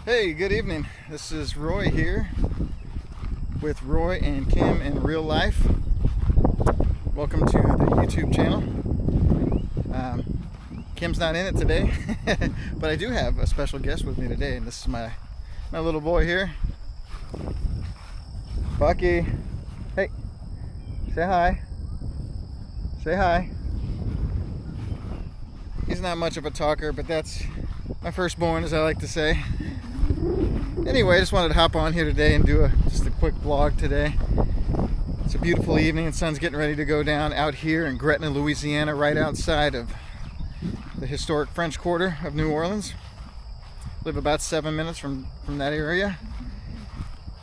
Hey, good evening. This is Roy here with Roy and Kim in real life. Welcome to the YouTube channel. Kim's not in it today, but I do have a special guest with me today, and this is my little boy here, Bucky. Hey, say hi. Say hi. He's not much of a talker, but that's my firstborn, as I like to say. Anyway, I just wanted to hop on here today and do just a quick vlog today. It's a beautiful evening, and sun's getting ready to go down out here in Gretna, Louisiana, right outside of the historic French Quarter of New Orleans. Live about 7 minutes from that area.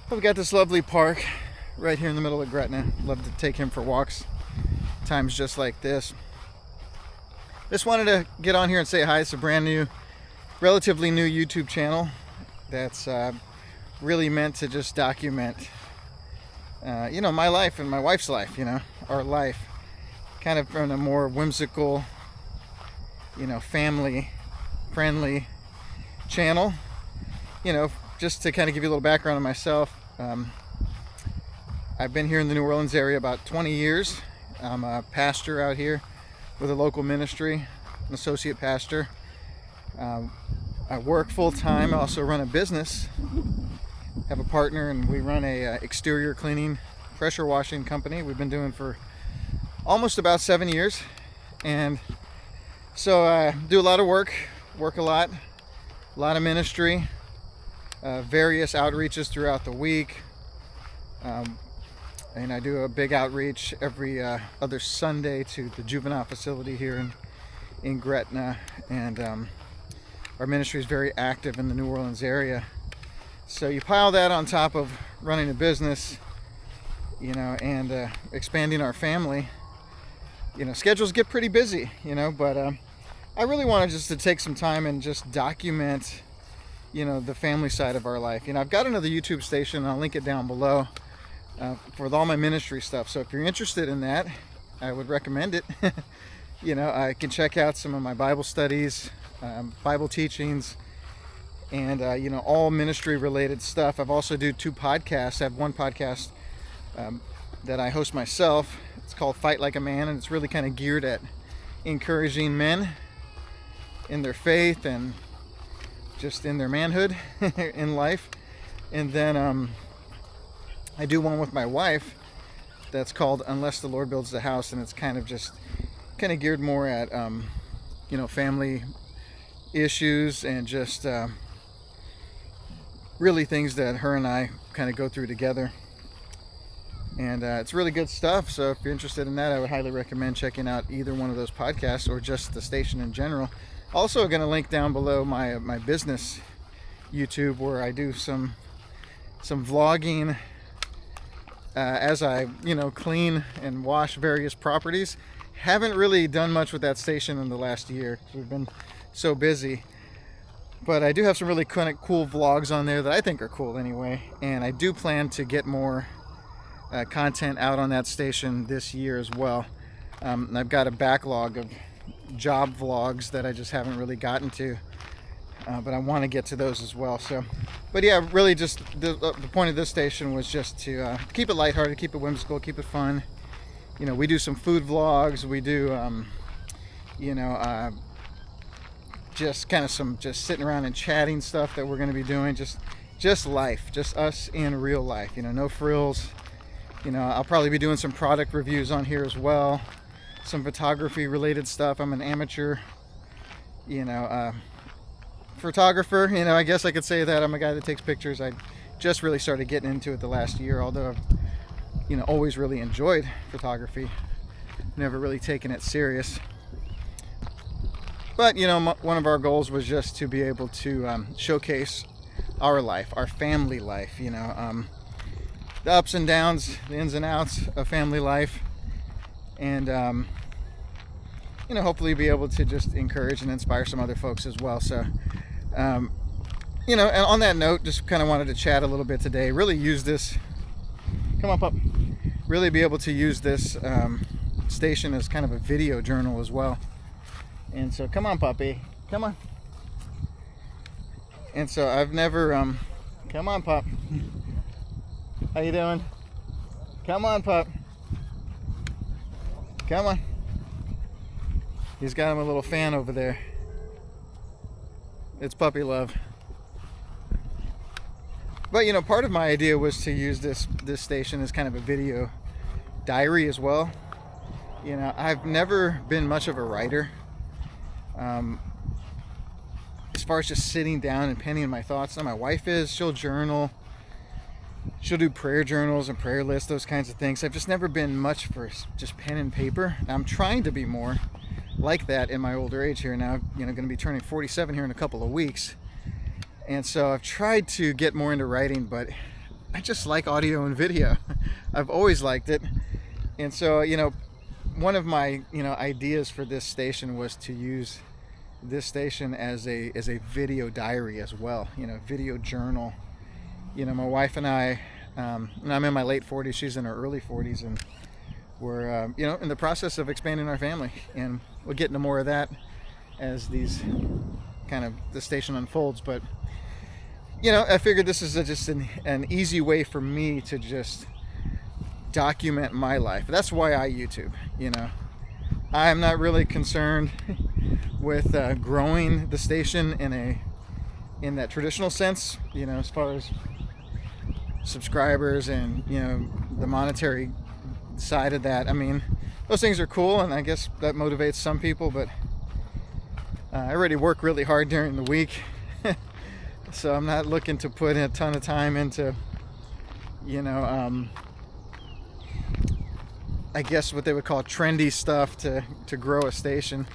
But we got this lovely park right here in the middle of Gretna. Love to take him for walks times just like this. Just wanted to get on here and say hi. It's a brand new, relatively new YouTube channel that's really meant to just document my life and my wife's life, our life, kind of in a more whimsical, family friendly channel. Just to kind of give you a little background on myself. I've been here in the New Orleans area about 20 years. I'm a pastor out here with a local ministry, an associate pastor. I work full-time. I also run a business, have a partner, and we run a exterior cleaning, pressure washing company we've been doing for almost about 7 years. And so I do a lot of work a lot of ministry, various outreaches throughout the week. And I do a big outreach every other Sunday to the juvenile facility here in Gretna. And our ministry is very active in the New Orleans area. So you pile that on top of running a business, and expanding our family. Schedules get pretty busy, but I really wanted just to take some time and just document, the family side of our life. I've got another YouTube station, I'll link it down below, for all my ministry stuff. So if you're interested in that, I would recommend it. I can check out some of my Bible studies, Bible teachings, and all ministry related stuff. I've also do 2 podcasts. I have one podcast that I host myself. It's called Fight Like a Man, and it's really kind of geared at encouraging men in their faith and just in their manhood in life. And then I do one with my wife that's called Unless the Lord Builds the House, and it's kind of geared more at family issues and just really things that her and I kind of go through together. And it's really good stuff. So if you're interested in that, I would highly recommend checking out either one of those podcasts or just the station in general. Also going to link down below my business YouTube, where I do some vlogging as I clean and wash various properties. Haven't really done much with that station in the last year because we've been so busy, but I do have some really kind of cool vlogs on there that I think are cool anyway, and I do plan to get more content out on that station this year as well. I've got a backlog of job vlogs that I just haven't really gotten to, but I want to get to those as well. So, but yeah, really just the point of this station was just to keep it lighthearted, keep it whimsical, keep it fun. We do some food vlogs. We do, just kind of some sitting around and chatting stuff that we're going to be doing. Just life, just us in real life. No frills. I'll probably be doing some product reviews on here as well. Some photography related stuff. I'm an amateur, photographer. I guess I could say that. I'm a guy that takes pictures. I just really started getting into it the last year, although I've always really enjoyed photography, never really taken it serious. But one of our goals was just to be able to showcase our life, our family life, the ups and downs, the ins and outs of family life, and hopefully be able to just encourage and inspire some other folks as well. So and on that note, just kind of wanted to chat a little bit today, really use this, come on pup, really be able to use this station as kind of a video journal as well. And so come on puppy, come on. And so I've never, come on, pup. How you doing? Come on, pup. Come on. He's got him a little fan over there. It's puppy love. But you know, part of my idea was to use this station as kind of a video diary as well. You know, I've never been much of a writer. As far as just sitting down and penning my thoughts. Now my wife is, she'll journal. She'll do prayer journals and prayer lists, those kinds of things. I've just never been much for just pen and paper. I'm trying to be more like that in my older age here now. You know, going to be turning 47 here in a couple of weeks. And so I've tried to get more into writing, but I just like audio and video. I've always liked it. And so, you know, one of my, you know, ideas for this station was to use this station as a video diary as well, you know, video journal. You know, my wife and I, and I'm in my late 40s, she's in her early 40s, and we're, you know, in the process of expanding our family, and we'll get into more of that as these kind of the station unfolds. But you know, I figured this is just an easy way for me to just document my life. That's why I YouTube. You know, I'm not really concerned with growing the station in that traditional sense. You know, as far as subscribers and, you know, the monetary side of that. I mean, those things are cool, and I guess that motivates some people. But I already work really hard during the week. So I'm not looking to put a ton of time into, you know, I guess what they would call trendy stuff to grow a station.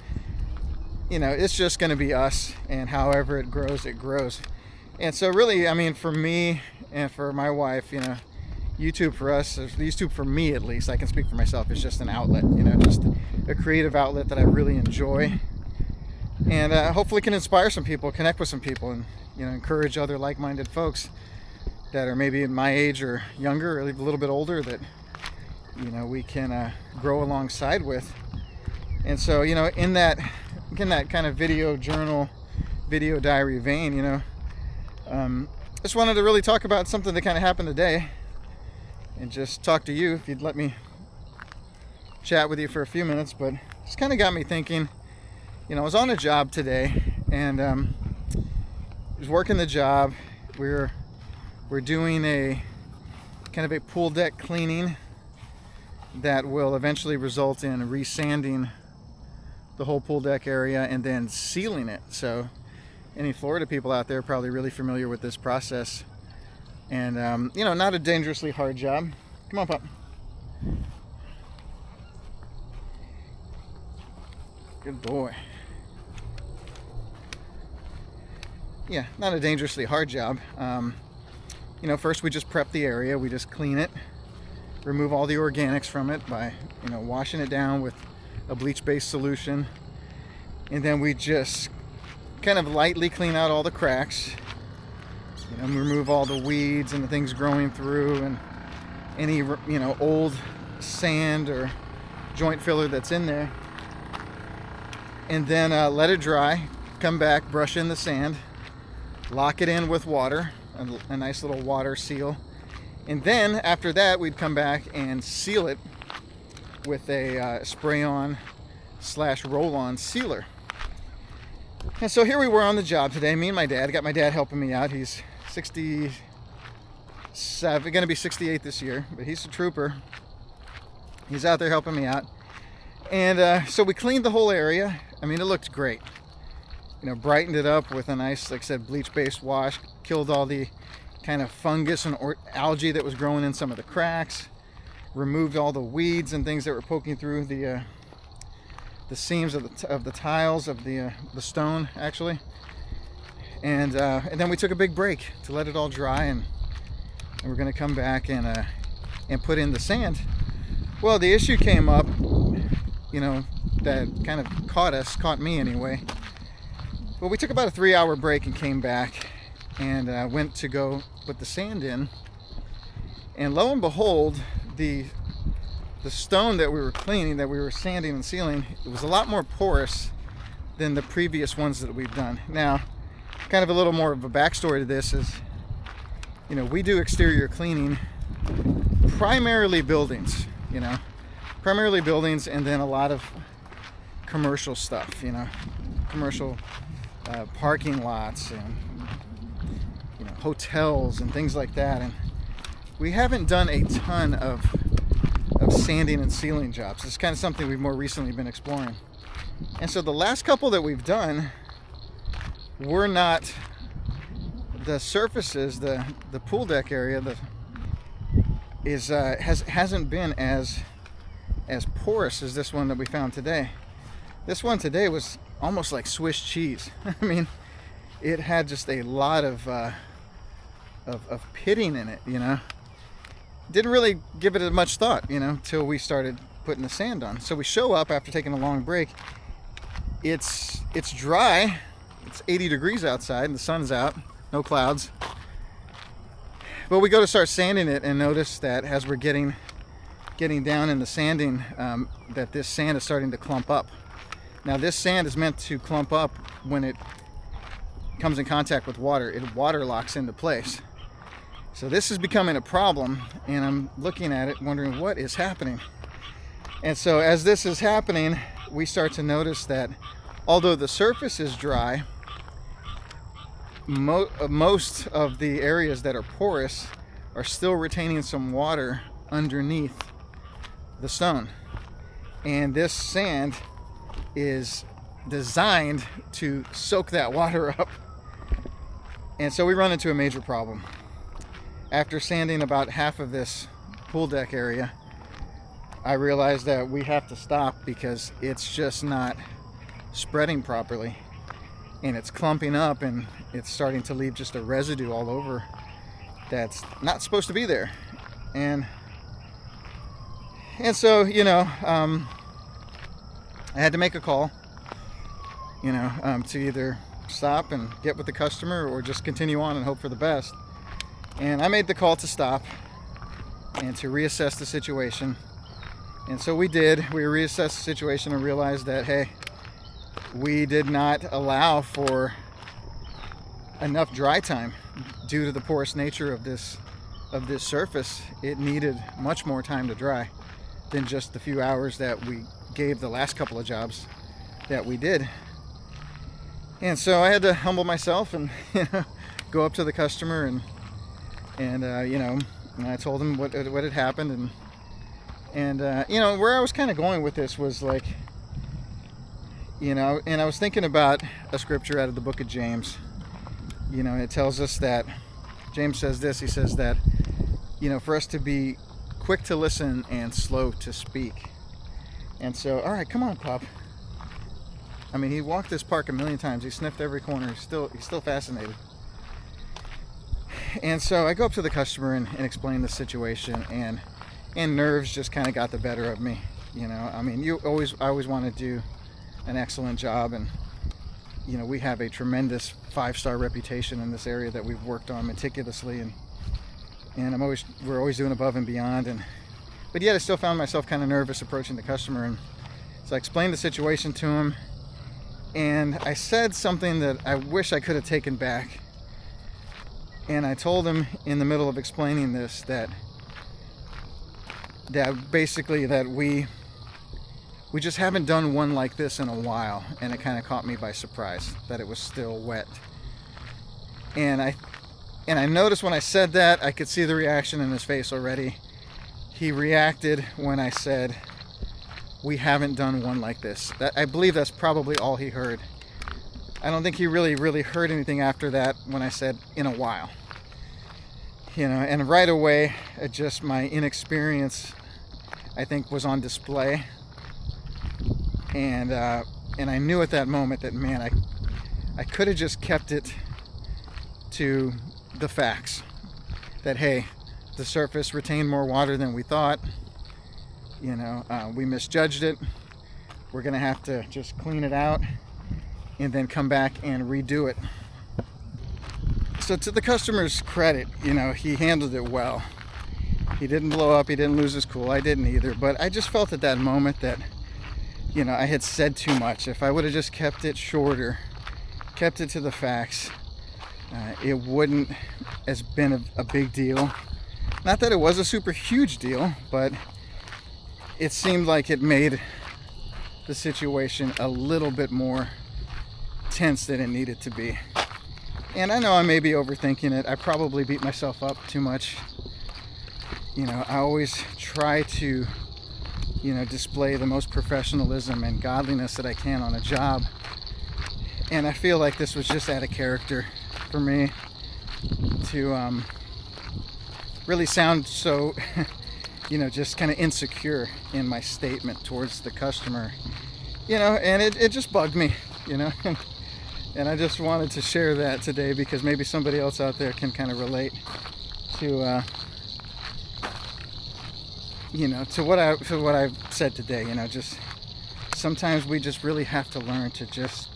You know, it's just going to be us, and however it grows, it grows. And so really, I mean, for me and for my wife, you know, YouTube for us, YouTube for me at least, I can speak for myself, is just an outlet, you know, just a creative outlet that I really enjoy. And hopefully can inspire some people, connect with some people, and, you know, encourage other like-minded folks that are maybe my age or younger or a little bit older that, you know, we can grow alongside with. And so, you know, in that kind of video journal, video diary vein, you know, just wanted to really talk about something that kind of happened today, and just talk to you if you'd let me chat with you for a few minutes. But just kind of got me thinking. You know, I was on a job today, and I was working the job. We're doing a kind of a pool deck cleaning that will eventually result in resanding the whole pool deck area and then sealing it. So any Florida people out there are probably really familiar with this process. And you know, not a dangerously hard job. Come on, pup. Good boy. Yeah, not a dangerously hard job. You know, first we just prep the area. We just clean it, remove all the organics from it by, you know, washing it down with a bleach-based solution. And then we just kind of lightly clean out all the cracks. You know, remove all the weeds and the things growing through, and any, you know, old sand or joint filler that's in there. And then let it dry, come back, brush in the sand, lock it in with water, a nice little water seal. And then after that, we'd come back and seal it with a spray-on / roll-on sealer. And so here we were on the job today, me and my dad. I got my dad helping me out. He's 67, going to be 68 this year, but he's a trooper. He's out there helping me out. And so we cleaned the whole area. I mean, it looked great. You know, brightened it up with a nice, like I said, bleach-based wash, killed all the kind of fungus and algae that was growing in some of the cracks, removed all the weeds and things that were poking through the seams of the tiles of the stone, actually. And then we took a big break to let it all dry, and we're going to come back and put in the sand. Well, the issue came up, you know, that kind of caught me anyway. Well, we took about a 3-hour break and came back and went to go put the sand in. And lo and behold, the stone that we were cleaning, that we were sanding and sealing, it was a lot more porous than the previous ones that we've done. Now, kind of a little more of a backstory to this is, you know, we do exterior cleaning, primarily buildings, you know, primarily buildings, and then a lot of commercial stuff, you know, commercial parking lots and, you know, hotels and things like that. And we haven't done a ton of sanding and sealing jobs. It's kind of something we've more recently been exploring. And so the last couple that we've done were not, the surfaces, the pool deck area hasn't been as porous as this one that we found today. This one today was almost like Swiss cheese. I mean, it had just a lot of pitting in it, you know. Didn't really give it as much thought, you know, till we started putting the sand on. So we show up after taking a long break. It's dry. It's 80 degrees outside and the sun's out, no clouds. But we go to start sanding it and notice that as we're getting down in the sanding, that this sand is starting to clump up. Now this sand is meant to clump up when it comes in contact with water. It water locks into place. So this is becoming a problem, and I'm looking at it wondering what is happening. And so as this is happening, we start to notice that although the surface is dry, most of the areas that are porous are still retaining some water underneath the stone. And this sand is designed to soak that water up. And so we run into a major problem. After sanding about half of this pool deck area, I realized that we have to stop because it's just not spreading properly, and it's clumping up, and it's starting to leave just a residue all over that's not supposed to be there. And so, you know, I had to make a call, you know, to either stop and get with the customer or just continue on and hope for the best. And I made the call to stop and to reassess the situation. And so we did. We reassessed the situation and realized that, hey, we did not allow for enough dry time due to the porous nature of this surface. It needed much more time to dry than just the few hours that we gave the last couple of jobs that we did. And so I had to humble myself and, you know, go up to the customer and you know, and I told him what had happened, and you know, where I was kind of going with this was like, you know, and I was thinking about a scripture out of the book of James. You know, it tells us that, James says this, he says that, you know, for us to be quick to listen and slow to speak. And so, all right, come on, Pop. I mean, he walked this park a million times. He sniffed every corner. He's still fascinated. And so I go up to the customer and explain the situation, and nerves just kind of got the better of me. You know, I mean, I always want to do an excellent job, and you know, we have a tremendous 5-star reputation in this area that we've worked on meticulously, and we're always doing above and beyond, but yet I still found myself kind of nervous approaching the customer. And so I explained the situation to him, and I said something that I wish I could have taken back. And I told him in the middle of explaining this that basically that we just haven't done one like this in a while, and it kind of caught me by surprise that it was still wet. And I noticed when I said that, I could see the reaction in his face already. He reacted when I said, we haven't done one like this. I believe that's probably all he heard. I don't think he really heard anything after that when I said in a while. You know, and right away, just my inexperience, I think, was on display. And I knew at that moment that, man, I could have just kept it to the facts. That, hey, the surface retained more water than we thought. You know, we misjudged it. We're gonna have to just clean it out and then come back and redo it. So to the customer's credit, you know, he handled it well. He didn't blow up, he didn't lose his cool, I didn't either. But I just felt at that moment that, you know, I had said too much. If I would have just kept it shorter, kept it to the facts, it wouldn't has been a big deal. Not that it was a super huge deal, but it seemed like it made the situation a little bit more tense than it needed to be. And I know I may be overthinking it. I probably beat myself up too much. You know, I always try to, you know, display the most professionalism and godliness that I can on a job. And I feel like this was just out of character for me to really sound so, you know, just kind of insecure in my statement towards the customer. You know, and it just bugged me, you know. And I just wanted to share that today because maybe somebody else out there can kind of relate to, you know, to what I've said today. You know, just sometimes we just really have to learn to just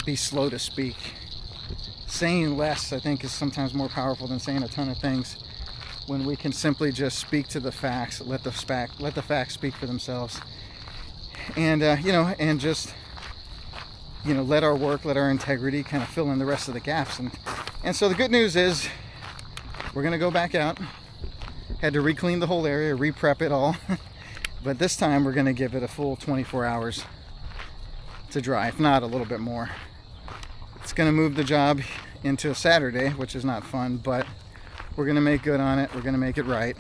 be slow to speak. Saying less, I think, is sometimes more powerful than saying a ton of things. When we can simply just speak to the facts, let the facts speak for themselves, and you know, and just, you know, let our work, let our integrity kind of fill in the rest of the gaps. And so the good news is we're gonna go back out. Had to re-clean the whole area, re-prep it all, but this time we're gonna give it a full 24 hours to dry, if not a little bit more. It's gonna move the job into a Saturday, which is not fun, but we're gonna make good on it. We're gonna make it right,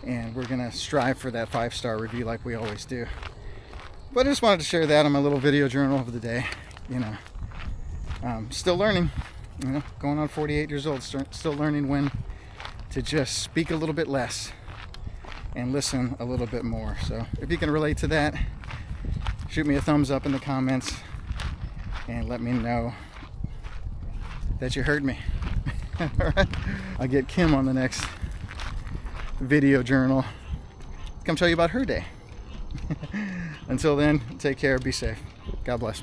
and we're gonna strive for that 5-star review like we always do. But I just wanted to share that on my little video journal of the day. You know, still learning, you know, going on 48 years old, still learning when to just speak a little bit less and listen a little bit more. So if you can relate to that, shoot me a thumbs up in the comments and let me know that you heard me. All right, I'll get Kim on the next video journal. Come tell you about her day. Until then, take care, be safe. God bless.